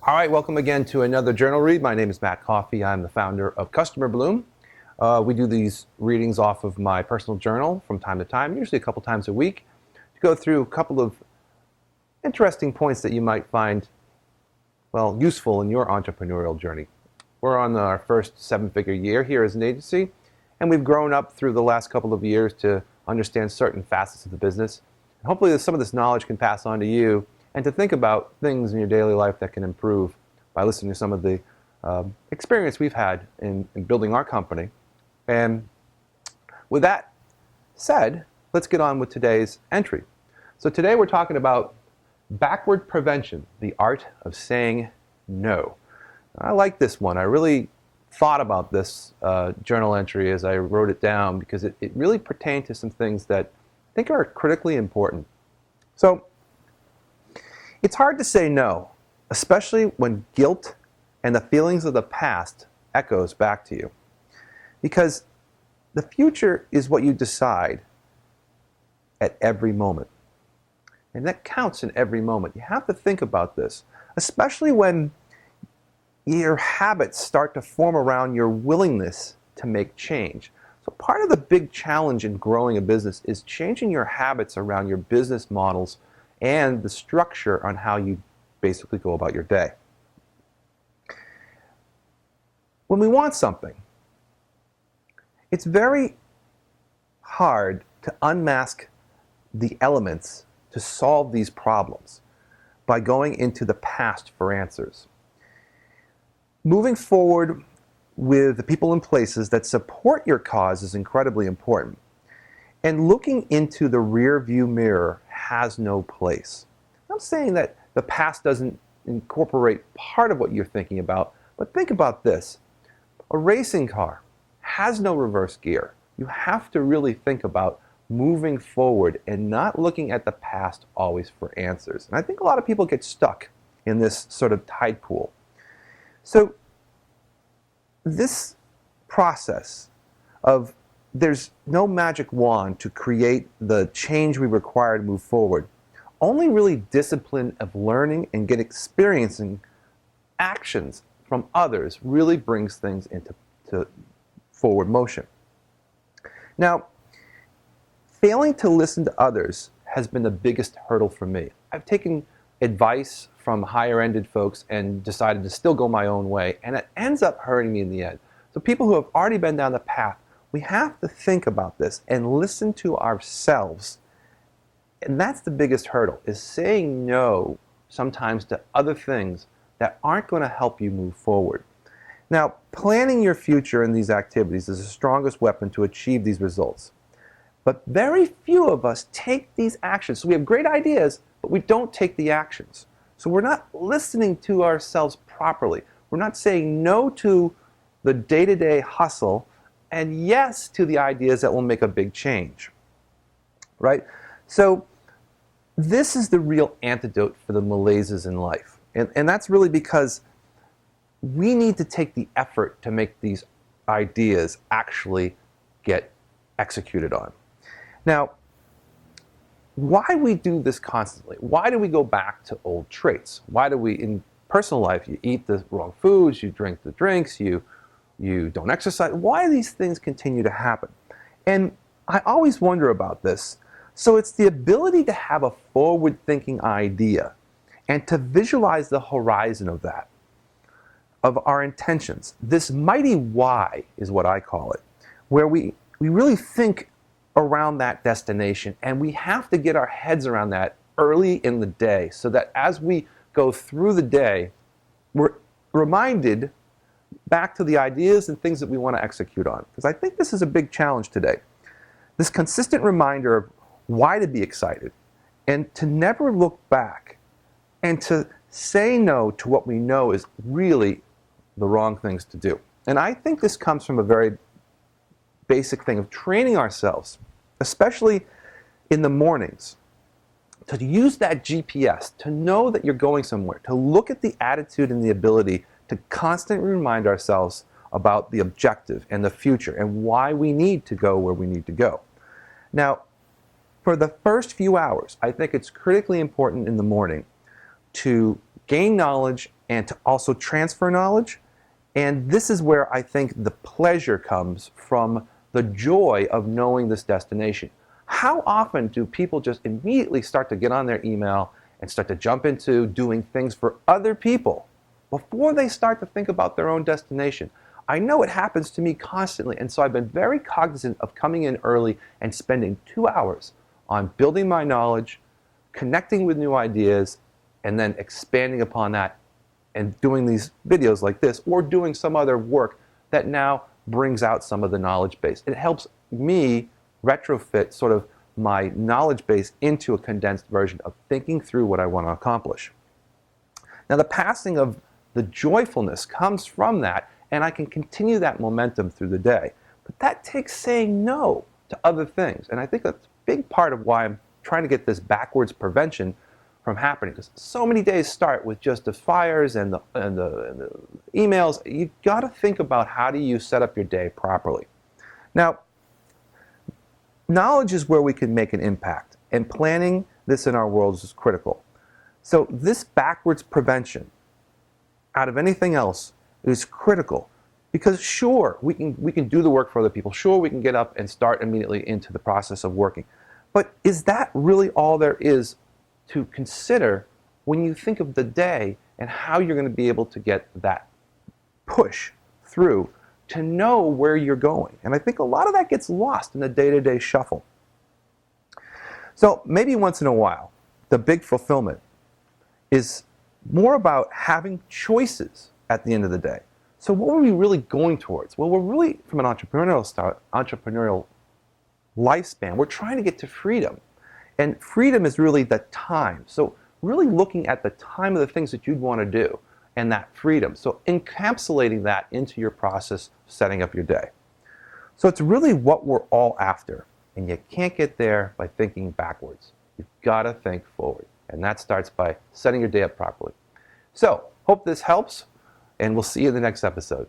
All right, welcome again to another journal read. My name is Matt Coffy. I'm the founder of CustomerBloom. We do these readings off of my personal journal from time to time, usually a couple times a week, to go through a couple of interesting points that you might find, well, useful in your entrepreneurial journey. We're on our first 7-figure year here as an agency, and we've grown up through the last couple of years to understand certain facets of the business. And hopefully some of this knowledge can pass on to you and to think about things in your daily life that can improve by listening to some of the experience we've had in building our company. And with that said, let's get on with today's entry. So today we're talking about backward prevention, the art of saying no. I like this one. I really thought about this journal entry as I wrote it down because it really pertained to some things that I think are critically important. So, it's hard to say no, especially when guilt and the feelings of the past echoes back to you. Because the future is what you decide at every moment. And that counts in every moment. You have to think about this, especially when your habits start to form around your willingness to make change. So part of the big challenge in growing a business is changing your habits around your business models and the structure on how you basically go about your day. When we want something, it's very hard to unmask the elements to solve these problems by going into the past for answers. Moving forward with the people and places that support your cause is incredibly important. And looking into the rear view mirror has no place. I'm not saying that the past doesn't incorporate part of what you're thinking about, but think about this. A racing car has no reverse gear. You have to really think about moving forward and not looking at the past always for answers. And I think a lot of people get stuck in this sort of tide pool. So this process of there's no magic wand to create the change we require to move forward. Only really discipline of learning and experiencing actions from others really brings things into forward motion. Now, failing to listen to others has been the biggest hurdle for me. I've taken advice from higher-ended folks and decided to still go my own way, and it ends up hurting me in the end. So people who have already been down the path, we have to think about this and listen to ourselves. And that's the biggest hurdle, is saying no sometimes to other things that aren't going to help you move forward. Now, planning your future in these activities is the strongest weapon to achieve these results. But very few of us take these actions. So we have great ideas, but we don't take the actions. So we're not listening to ourselves properly. We're not saying no to the day-to-day hustle and yes to the ideas that will make a big change, right? So this is the real antidote for the malaises in life. And that's really because we need to take the effort to make these ideas actually get executed on. Now, why we do this constantly? Why do we go back to old traits? Why do we, in personal life, you eat the wrong foods, you drink the drinks, you don't exercise? Why do these things continue to happen? And I always wonder about this. So it's the ability to have a forward-thinking idea and to visualize the horizon of that, of our intentions. This mighty why is what I call it, where we really think around that destination, and we have to get our heads around that early in the day so that as we go through the day, we're reminded back to the ideas and things that we want to execute on. Because I think this is a big challenge today. This consistent reminder of why to be excited and to never look back and to say no to what we know is really the wrong things to do. And I think this comes from a very basic thing of training ourselves, especially in the mornings, to use that GPS, to know that you're going somewhere, to look at the attitude and the ability to constantly remind ourselves about the objective and the future and why we need to go where we need to go. Now, for the first few hours, I think it's critically important in the morning to gain knowledge and to also transfer knowledge. And this is where I think the pleasure comes from, the joy of knowing this destination. How often do people just immediately start to get on their email and start to jump into doing things for other people before they start to think about their own destination? I know it happens to me constantly, and so I've been very cognizant of coming in early and spending 2 hours on building my knowledge, connecting with new ideas, and then expanding upon that and doing these videos like this, or doing some other work that now brings out some of the knowledge base. It helps me retrofit sort of my knowledge base into a condensed version of thinking through what I want to accomplish. Now, the passing of the joyfulness comes from that, and I can continue that momentum through the day. But that takes saying no to other things, and I think that's a big part of why I'm trying to get this backwards prevention from happening, because so many days start with just the fires and the emails. You've got to think about how do you set up your day properly. Now, knowledge is where we can make an impact, and planning this in our worlds is critical. So this backwards prevention, out of anything else, is critical, because sure, we can do the work for other people. Sure, we can get up and start immediately into the process of working. But is that really all there is to consider when you think of the day and how you're going to be able to get that push through to know where you're going? And I think a lot of that gets lost in the day-to-day shuffle. So maybe once in a while, the big fulfillment is more about having choices at the end of the day. So what are we really going towards? Well, we're really, from an entrepreneurial lifespan, we're trying to get to freedom. And freedom is really the time. So really looking at the time of the things that you'd want to do and that freedom. So encapsulating that into your process, setting up your day. So it's really what we're all after. And you can't get there by thinking backwards. You've got to think forward. And that starts by setting your day up properly. So hope this helps, and we'll see you in the next episode.